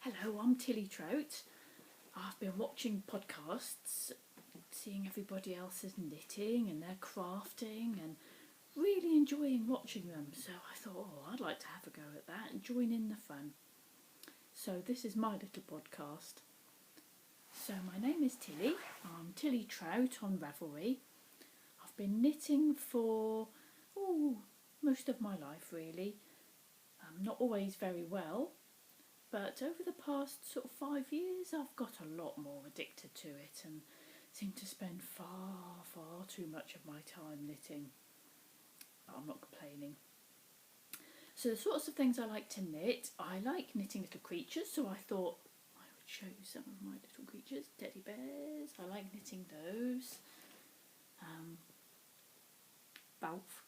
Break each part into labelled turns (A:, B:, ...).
A: Hello, I'm Tilly Trout. I've been watching podcasts, seeing everybody else's knitting and their crafting and really enjoying watching them. So I thought, I'd like to have a go at that and join in the fun. So this is my little podcast. So my name is Tilly. I'm Tilly Trout on Ravelry. I've been knitting for, most of my life really. Not always very well. But over the past sort of 5 years, I've got a lot more addicted to it and seem to spend far too much of my time knitting. But I'm not complaining. So the sorts of things I like to knit, I like knitting little creatures, so I thought I would show you some of my little creatures. Teddy bears, I like knitting those. Ralph,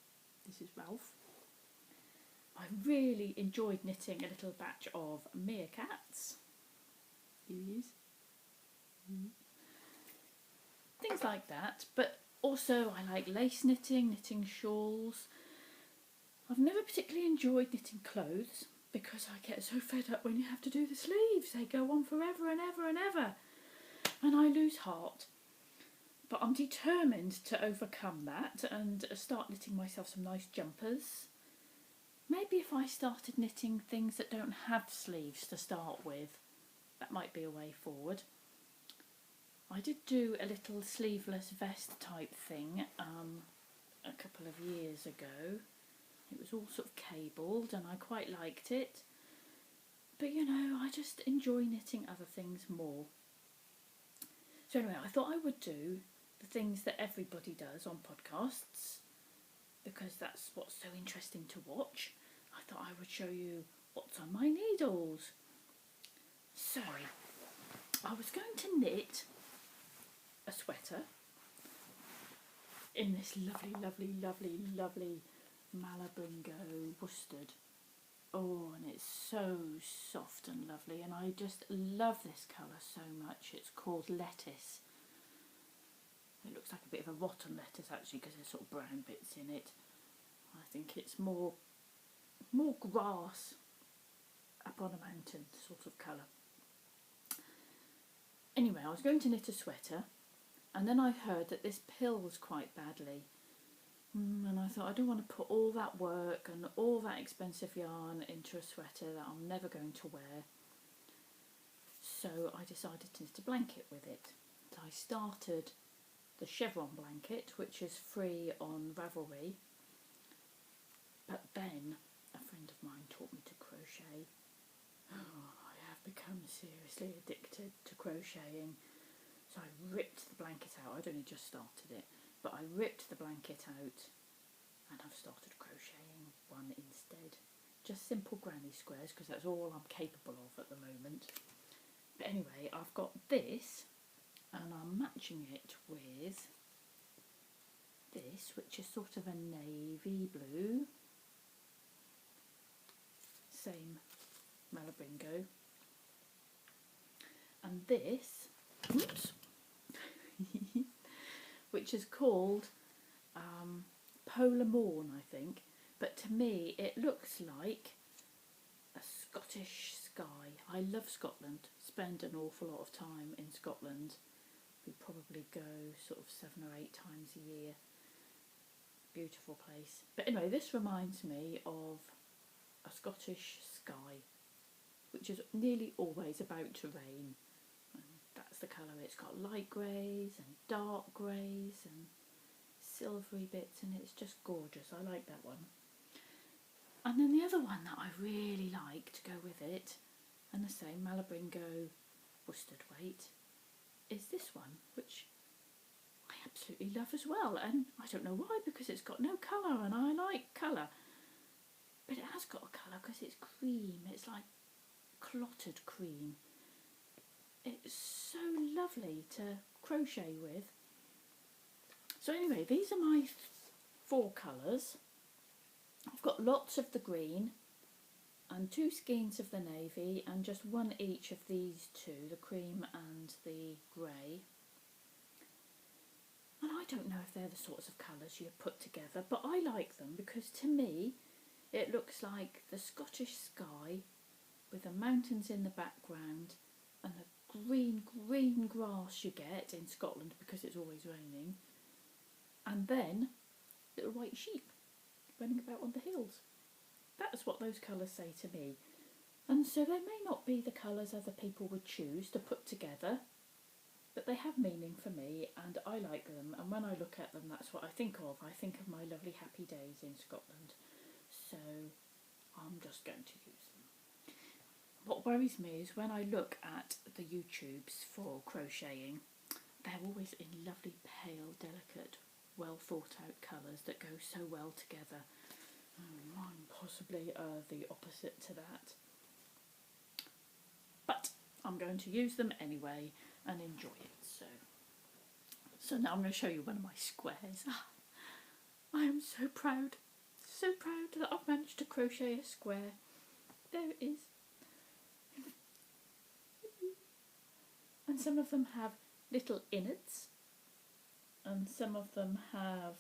A: this is Ralph. I really enjoyed knitting a little batch of meerkats. Here he is. Things like that, but also I like lace knitting, knitting shawls. I've never particularly enjoyed knitting clothes because I get so fed up when you have to do the sleeves. They go on forever and ever and ever, and I lose heart. But I'm determined to overcome that and start knitting myself some nice jumpers. Maybe if I started knitting things that don't have sleeves to start with, that might be a way forward. I did do a little sleeveless vest type thing a couple of years ago. It was all sort of cabled and I quite liked it. But I just enjoy knitting other things more. So anyway, I thought I would do the things that everybody does on podcasts, because that's what's so interesting to watch. I thought I would show you what's on my needles. So, I was going to knit a sweater in this lovely Malabringo worsted. Oh, and it's so soft and lovely, and I just love this colour so much. It's called Lettuce. It looks like a bit of a rotten lettuce actually, because there's sort of brown bits in it. I think it's more grass up on a mountain sort of colour. Anyway, I was going to knit a sweater, and then I heard that this pills quite badly. And I thought, I don't want to put all that work and all that expensive yarn into a sweater that I'm never going to wear. So I decided to knit a blanket with it. So I started the chevron blanket, which is free on Ravelry. But then a friend of mine taught me to crochet. I have become seriously addicted to crocheting. So I ripped the blanket out. I'd only just started it, but I ripped the blanket out and I've started crocheting one instead. Just simple granny squares, because that's all I'm capable of at the moment. But anyway, I've got this and I'm matching it with this, which is sort of a navy blue. Same Malabringo. And this, which is called Polar Morn, I think. But to me, it looks like a Scottish sky. I love Scotland. Spend an awful lot of time in Scotland. We probably go sort of 7 or 8 times a year. Beautiful place. But anyway, this reminds me of a Scottish sky, which is nearly always about to rain. And that's the colour. It's got light greys and dark greys and silvery bits, and it's just gorgeous. I like that one. And then the other one that I really like to go with it, and the same Malabringo worsted weight, is this one, which I absolutely love as well. And I don't know why, because it's got no colour, and I like colour. But it has got a colour because it's cream. It's like clotted cream. It's so lovely to crochet with. So anyway, these are my 4 colours. I've got lots of the green and 2 skeins of the navy and just 1 each of these 2, the cream and the grey. And I don't know if they're the sorts of colours you put together, but I like them because to me it looks like the Scottish sky with the mountains in the background and the green grass you get in Scotland because it's always raining, and then little white sheep running about on the hills. That's what those colours say to me. And so they may not be the colours other people would choose to put together, but they have meaning for me and I like them, and when I look at them that's what I think of. I think of my lovely happy days in Scotland, so I'm just going to use them. What worries me is when I look at the YouTubes for crocheting, they're always in lovely pale, delicate, well thought out colours that go so well together. I'm possibly the opposite to that. But I'm going to use them anyway and enjoy it. So now I'm going to show you one of my squares. I am so proud that I've managed to crochet a square. There it is. And some of them have little innards, and some of them have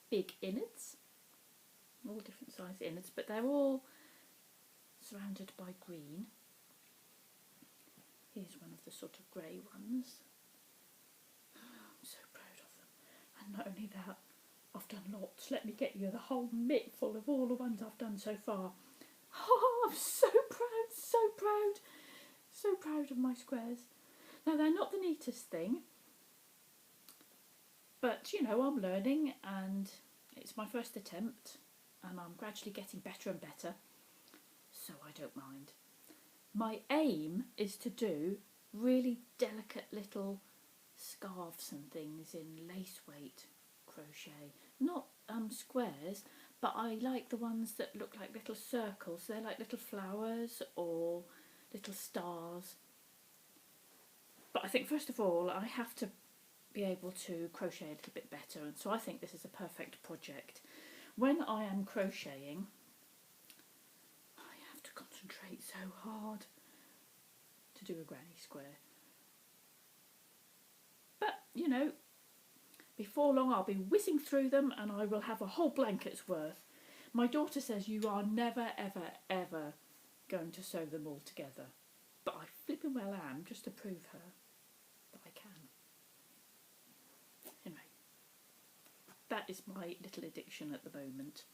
A: big innards, all different size innards, but they're all surrounded by green. Here's one of the sort of grey ones. I'm so proud of them. And not only that, I've done lots. Let me get you the whole mitt full of all the ones I've done so far. Oh, I'm so proud of my squares. Now, they're not the neatest thing, but you know, I'm learning and it's my first attempt and I'm gradually getting better and better, so I don't mind. My aim is to do really delicate little scarves and things in lace weight crochet, not squares, but I like the ones that look like little circles. They're like little flowers or little stars. But I think first of all I have to be able to crochet a little bit better, and so I think this is a perfect project. When I am crocheting, I have to concentrate so hard to do a granny square. But, you know, before long I'll be whizzing through them and I will have a whole blanket's worth. My daughter says you are never, ever going to sew them all together. But I flipping well am, just to prove her that I can. Anyway, that is my little addiction at the moment.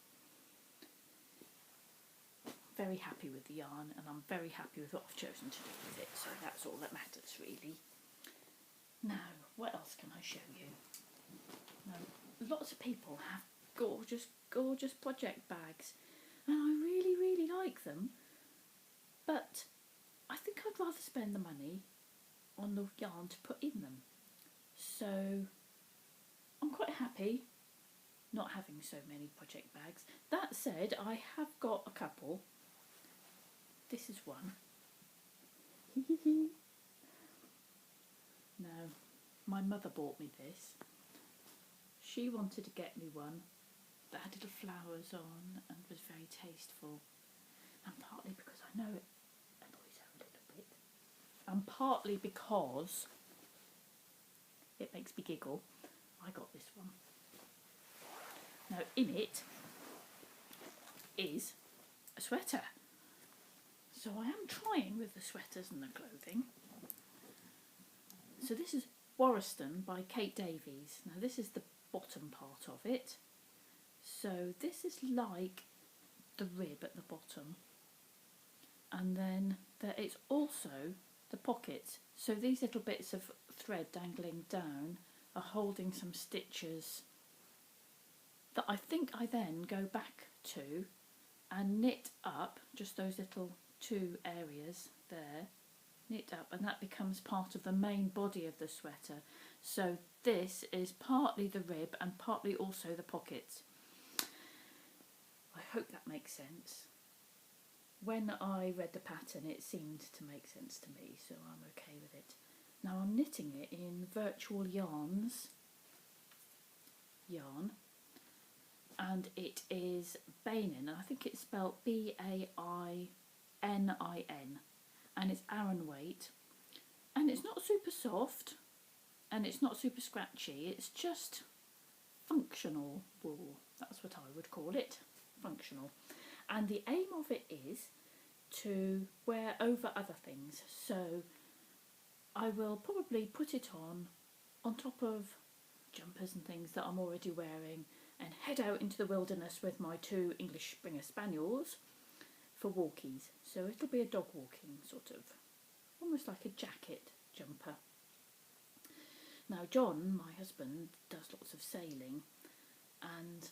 A: Very happy with the yarn, and I'm very happy with what I've chosen to do with it, so that's all that matters really. Now, what else can I show you? Now, lots of people have gorgeous project bags, and I really like them, but I think I'd rather spend the money on the yarn to put in them. So I'm quite happy not having so many project bags. That said, I have got a couple. This is one. Now, my mother bought me this. She wanted to get me one that had little flowers on and was very tasteful. And partly because I know it annoys her a little bit. And partly because it makes me giggle, I got this one. Now, in it is a sweater. So I am trying with the sweaters and the clothing. So this is Warriston by Kate Davies. Now this is the bottom part of it. So this is like the rib at the bottom. And then there is also the pockets. So these little bits of thread dangling down are holding some stitches that I think I then go back to and knit up just those little two areas there, knit up, and that becomes part of the main body of the sweater. So this is partly the rib and partly also the pockets. I hope that makes sense. When I read the pattern it seemed to make sense to me, so I'm okay with it. Now I'm knitting it in Virtual Yarns yarn, and it is Bainin, and I think it's spelled B-A-I-N-I-N, and it's Aran weight, and it's not super soft and it's not super scratchy, it's just functional wool. That's what I would call it, functional. And the aim of it is to wear over other things. So I will probably put it on top of jumpers and things that I'm already wearing, and head out into the wilderness with my 2 English Springer Spaniels for walkies. So it'll be a dog walking sort of, almost like a jacket jumper. Now John, my husband, does lots of sailing, and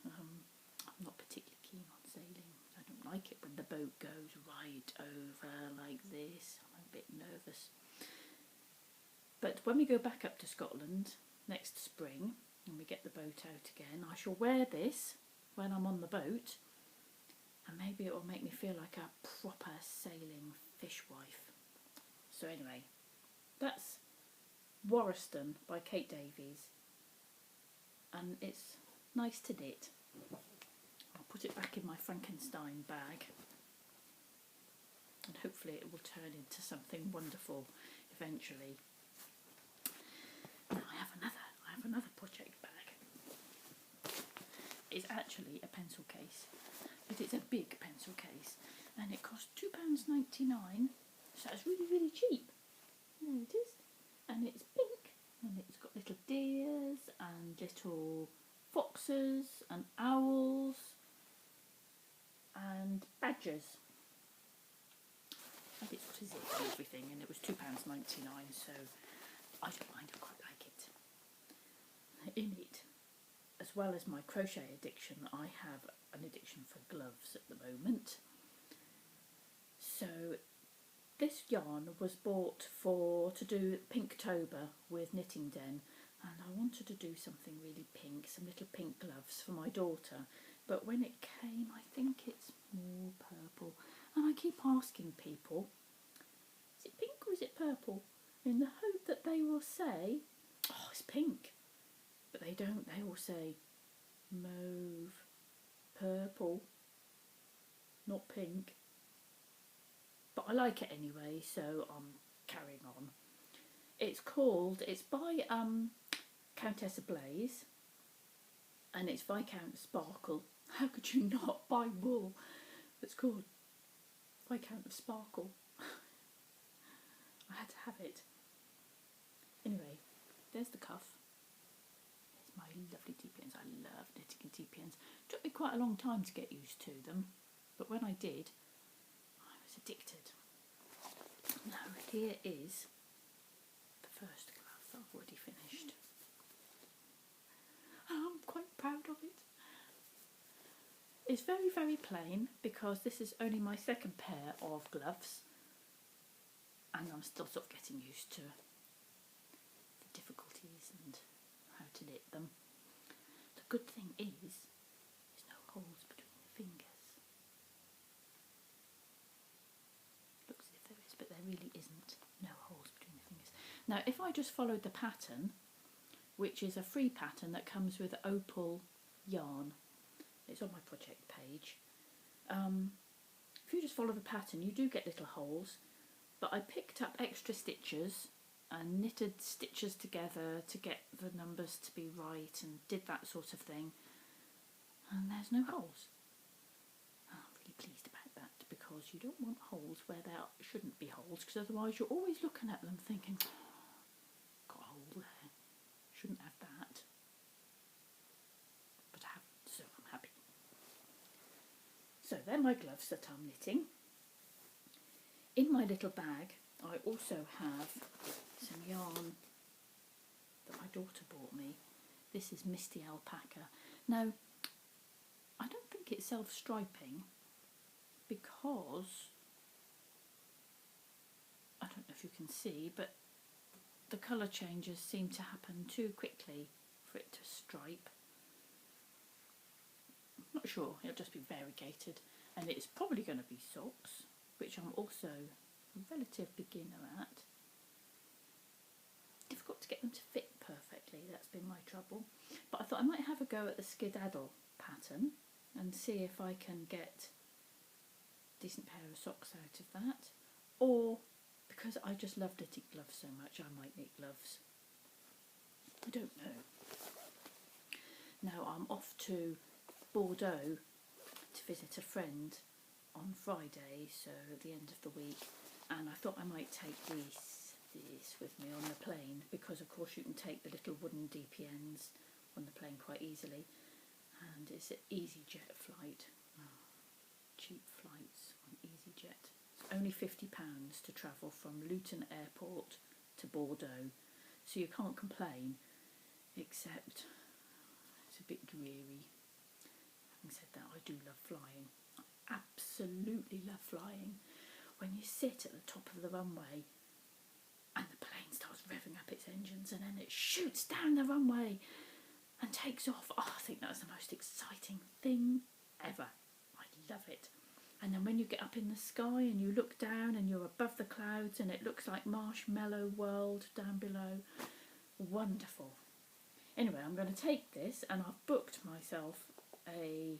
A: I'm not particularly keen on sailing. I don't like it when the boat goes right over like this. I'm a bit nervous. But when we go back up to Scotland next spring and we get the boat out again, I shall wear this when I'm on the boat, and maybe it will make me feel like a proper sailing fishwife. So anyway, that's Warriston by Kate Davies, and it's nice to knit. I'll put it back in my Frankenstein bag, and hopefully it will turn into something wonderful eventually. Now I have another project bag. It's actually a pencil case, but it's a big pencil case, and it cost £2.99, so it's really, really cheap. There it is, and it's pink, and it's got little deers and little foxes and owls and badgers, and it's got a zip and everything, and it was £2.99, so I don't mind, I quite like it. In it, as well as my crochet addiction, I have an addiction for gloves at the moment. So this yarn was bought to do Pinktober with Knitting Den, and I wanted to do something really pink, some little pink gloves for my daughter, but when it came, I think it's more purple, and I keep asking people, is it pink or is it purple, in the hope that they will say, oh, it's pink, but they don't. They all say mauve, purple, not pink. But I like it anyway, so I'm carrying on. It's by Countess Blaze, and it's Viscount Sparkle. How could you not buy wool that's called Viscount of Sparkle? I had to have it. Anyway, there's the cuff. There's my lovely TPNs. I love knitting TPNs. It took me quite a long time to get used to them, but when I did, I was addicted. Now here is the first glove that I've already finished. I'm quite proud of it. It's very, very plain because this is only my second pair of gloves, and I'm still sort of getting used to the difficulties and how to knit them. The good thing is there's no holes between the fingers. Looks as if there is, but there really isn't. No holes between the fingers. Now if I just followed the pattern, which is a free pattern that comes with opal yarn, it's on my project page, if you just follow the pattern you do get little holes, but I picked up extra stitches and knitted stitches together to get the numbers to be right and did that sort of thing, and there's no holes. I'm really pleased about that, because you don't want holes where there shouldn't be holes, because otherwise you're always looking at them thinking, got a hole there, shouldn't have that, but I haven't, so I'm happy. So they're my gloves that I'm knitting. In my little bag I also have some yarn that my daughter bought me. This is Misty Alpaca. Now I don't think it's self-striping, because I don't know if you can see, but the colour changes seem to happen too quickly for it to stripe. I'm not sure, it'll just be variegated, and it's probably going to be socks, which I'm also a relative beginner at. Difficult to get them to fit perfectly, that's been my trouble. But I thought I might have a go at the Skedaddle pattern and see if I can get a decent pair of socks out of that, or because I just love knitting gloves so much, I might knit gloves. I don't know. Now I'm off to Bordeaux to visit a friend on Friday, so at the end of the week, and I thought I might take this with me on the plane, because of course you can take the little wooden DPNs on the plane quite easily, and it's an EasyJet flight. Oh, cheap flights on EasyJet. It's only £50 to travel from Luton Airport to Bordeaux, so you can't complain, except it's a bit dreary. Having said that, I do love flying. I absolutely love flying. When you sit at the top of the runway and the plane starts revving up its engines and then it shoots down the runway and takes off. Oh, I think that's the most exciting thing ever. I love it. And then when you get up in the sky and you look down and you're above the clouds and it looks like Marshmallow World down below. Wonderful. Anyway, I'm going to take this, and I've booked myself a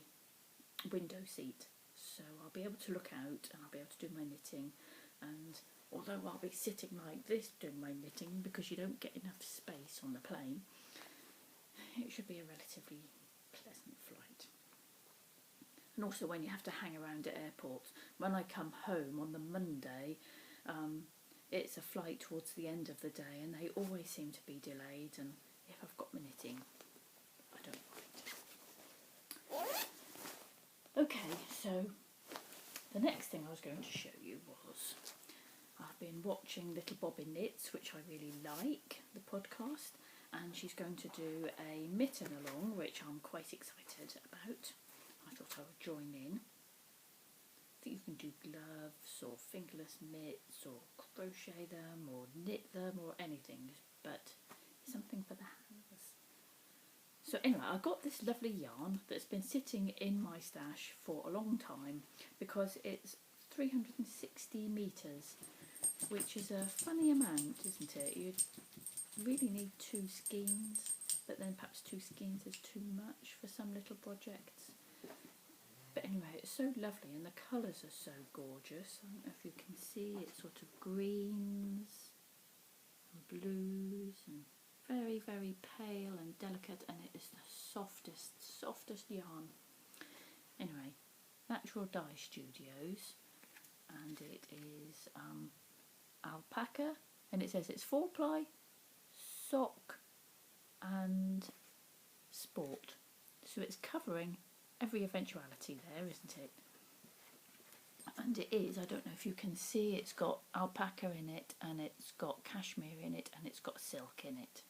A: window seat, so I'll be able to look out and I'll be able to do my knitting. And although I'll be sitting like this doing my knitting because you don't get enough space on the plane, it should be a relatively pleasant flight. And also when you have to hang around at airports, when I come home on the Monday, it's a flight towards the end of the day and they always seem to be delayed, and if I've got my knitting, I don't mind. Okay, so the next thing I was going to show you was, I've been watching Little Bobbin Knits, which I really like, the podcast, and she's going to do a mitten along, which I'm quite excited about. I thought I would join in. I think you can do gloves or fingerless mitts or crochet them or knit them or anything, but something for the hands. So anyway, I got this lovely yarn that's been sitting in my stash for a long time because it's 360 metres, which is a funny amount, isn't it? You really need 2 skeins, but then perhaps 2 skeins is too much for some little projects. But anyway, it's so lovely and the colours are so gorgeous. I don't know if you can see, it's sort of greens and blues and very, very pale and delicate, and it is the softest yarn. Anyway, Natural Dye Studios, and it is alpaca, and it says it's 4-ply, sock and sport. So it's covering every eventuality there, isn't it? And it is, I don't know if you can see, it's got alpaca in it, and it's got cashmere in it, and it's got silk in it.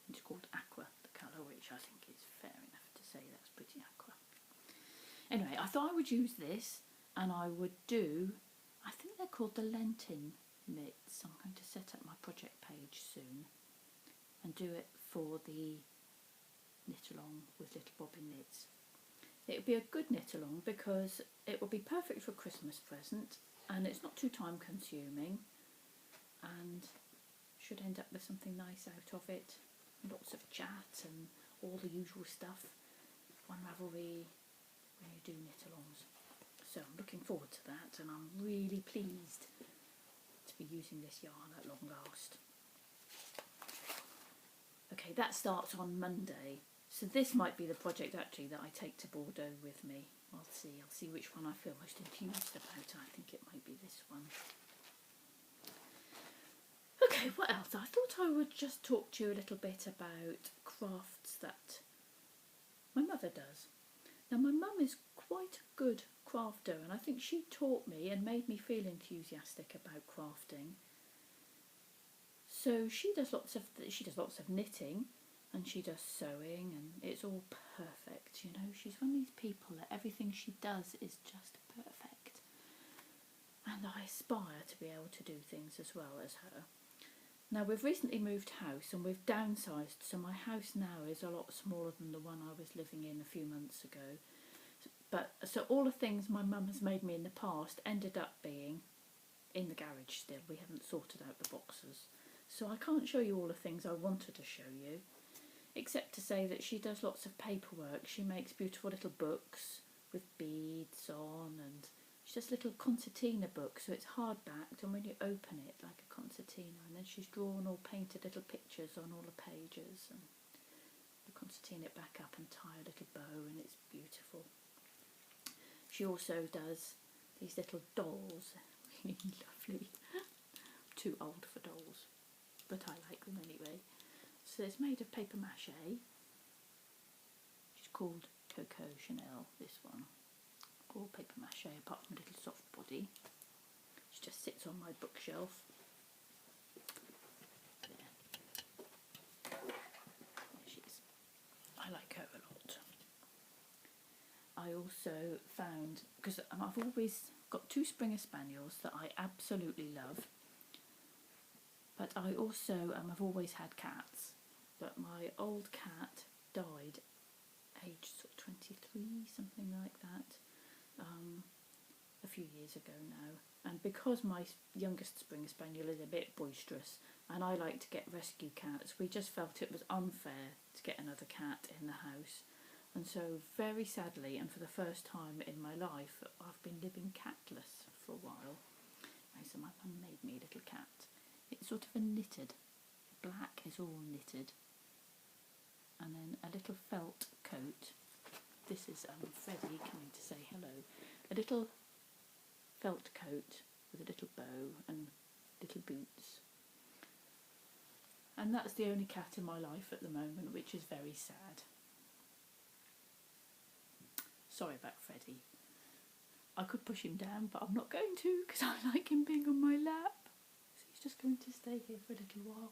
A: It's called Aqua, the colour, which I think is fair enough to say that's pretty aqua. Anyway, I thought I would use this, and I would do, I think they're called the Lenten knits. I'm going to set up my project page soon and do it for the knit along with Little Bobbin Knits. It would be a good knit along because it will be perfect for a Christmas present, and it's not too time consuming, and should end up with something nice out of it. Lots of chat and all the usual stuff. One Ravelry when you do knit alongs. So I'm looking forward to that, and I'm really pleased to be using this yarn at long last. Okay, that starts on Monday. So this might be the project actually that I take to Bordeaux with me. I'll see which one I feel most enthused about. I think it might be this one. Okay, what else? I thought I would just talk to you a little bit about crafts that my mother does. Now my mum is quite a good crafter, and I think she taught me and made me feel enthusiastic about crafting. So she does lots of knitting, and she does sewing, and it's all perfect, you know. She's one of these people that everything she does is just perfect. And I aspire to be able to do things as well as her. Now we've recently moved house and we've downsized, so my house now is a lot smaller than the one I was living in a few months ago. But so all the things my mum has made me in the past ended up being in the garage still. We haven't sorted out the boxes. So I can't show you all the things I wanted to show you, except to say that she does lots of paperwork. She makes beautiful little books with beads on, and she does little concertina books, so it's hardbacked, and when you open it like a concertina, and then she's drawn or painted little pictures on all the pages, and you concertina it back up and tie a little bow, and it's beautiful. She also does these little dolls, really lovely. Too old for dolls, but I like them anyway. So it's made of paper mache. She's called Coco Chanel, this one. All paper mache apart from a little soft body. She just sits on my bookshelf. There she is. I like her a lot. I also found, because I've always got 2 Springer Spaniels that I absolutely love, but I also, I've always had cats, but my old cat died aged sort of 23, something like that, a few years ago now. And because my youngest Springer Spaniel is a bit boisterous and I like to get rescue cats, we just felt it was unfair to get another cat in the house. And so very sadly, and for the first time in my life, I've been living catless for a while. So my mum made me a little cat. It's sort of a knitted, black is all knitted. And then a little felt coat. This is Freddie coming to say hello. A little felt coat with a little bow and little boots. And that's the only cat in my life at the moment, which is very sad. Sorry about Freddie. I could push him down, but I'm not going to because I like him being on my lap. So he's just going to stay here for a little while.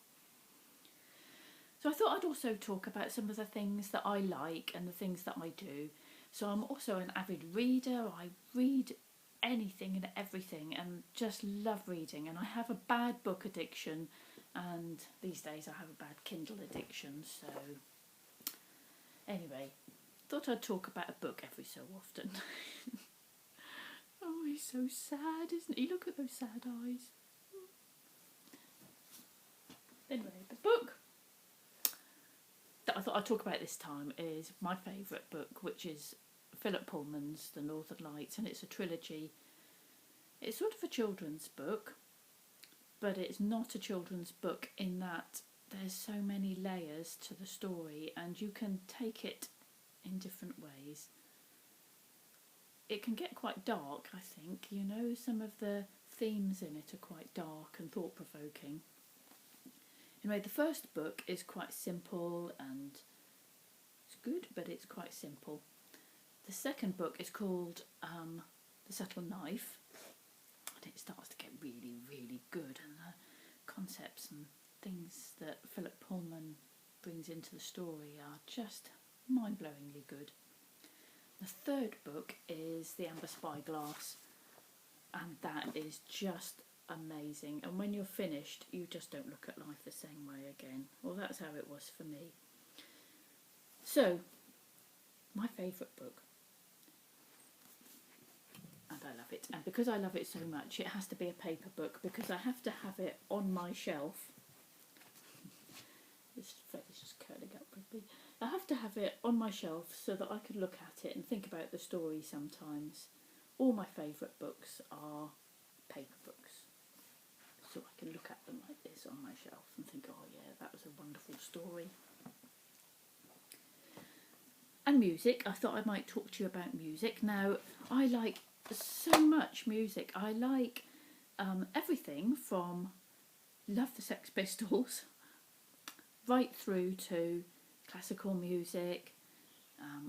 A: So I thought I'd also talk about some of the things that I like and the things that I do. So I'm also an avid reader. I read anything and everything and just love reading. And I have a bad book addiction, and these days I have a bad Kindle addiction. So anyway, thought I'd talk about a book every so often. Oh, he's so sad, isn't he? Look at those sad eyes. Anyway, the book that I thought I'd talk about this time is my favourite book, which is Philip Pullman's The Northern Lights, and it's a trilogy. It's sort of a children's book, but it's not a children's book in that there's so many layers to the story and you can take it in different ways. It can get quite dark, I think, you know, some of the themes in it are quite dark and thought-provoking. Anyway, the first book is quite simple and it's good, but it's quite simple. The second book is called The Subtle Knife, and it starts to get really, really good, and the concepts and things that Philip Pullman brings into the story are just mind-blowingly good. The third book is The Amber Spyglass, and that is just amazing, and when you're finished you just don't look at life the same way again. Well, that's how it was for me. So, my favourite book, and I love it, and because I love it so much it has to be a paper book because I have to have it on my shelf. This face is just curling up with me. I have to have it on my shelf so that I can look at it and think about the story sometimes. All my favourite books are paper books, so I can look at them like this on my shelf and think, oh yeah, that was a wonderful story. And music, I thought I might talk to you about music. Now, I like so much music. I like everything from love the Sex Pistols right through to classical music.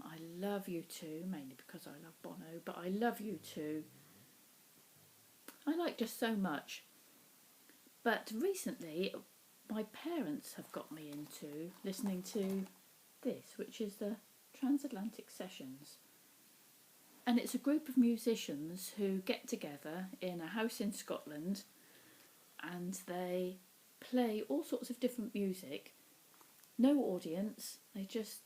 A: I love U2, mainly because I love Bono, but I love U2. I like just so much. But recently, my parents have got me into listening to this, which is the Transatlantic Sessions. And it's a group of musicians who get together in a house in Scotland and they play all sorts of different music. No audience, they just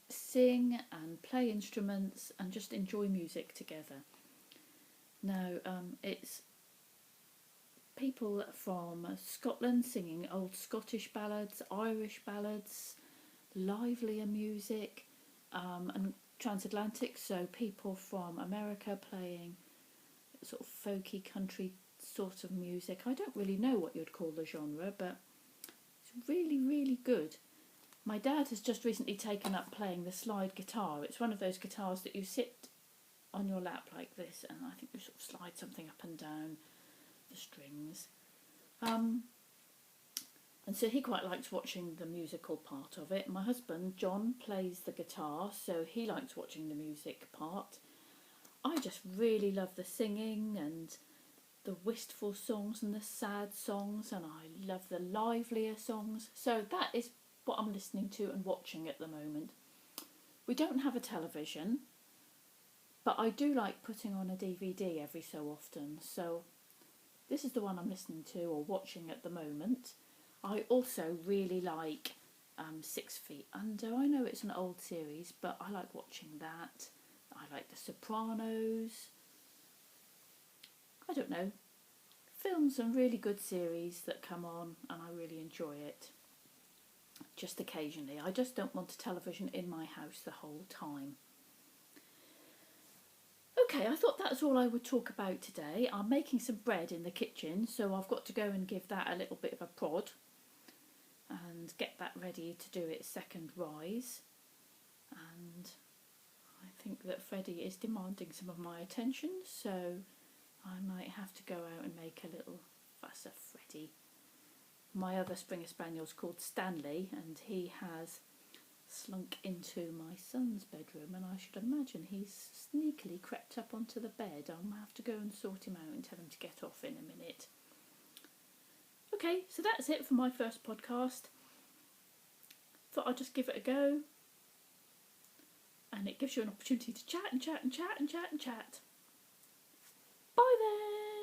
A: sing and play instruments and just enjoy music together. Now, it's people from Scotland singing old Scottish ballads, Irish ballads, livelier music, and transatlantic, so people from America playing sort of folky country sort of music. I don't really know what you'd call the genre, but it's really, really good. My dad has just recently taken up playing the slide guitar. It's one of those guitars that you sit on your lap like this, and I think you sort of slide something up and down the strings. And so he quite likes watching the musical part of it. My husband, John, plays the guitar, so he likes watching the music part. I just really love the singing and the wistful songs and the sad songs, and I love the livelier songs. So that is what I'm listening to and watching at the moment. We don't have a television, but I do like putting on a DVD every so often. So this is the one I'm listening to or watching at the moment. I also really like 6 Feet Under. I know it's an old series, but I like watching that. I like The Sopranos. I don't know. Film some really good series that come on and I really enjoy it. Just occasionally. I just don't want a television in my house the whole time. Okay, I thought that's all I would talk about today. I'm making some bread in the kitchen, so I've got to go and give that a little bit of a prod and get that ready to do its second rise. And I think that Freddie is demanding some of my attention, so I might have to go out and make a little fuss of Freddie. My other Springer Spaniel's called Stanley, and he has slunk into my son's bedroom, and I should imagine he's sneakily crept up onto the bed. I'll have to go and sort him out and tell him to get off in a minute. Okay, so that's it for my first podcast. Thought I'd just give it a go, and it gives you an opportunity to chat and chat and chat and chat and chat. Bye then!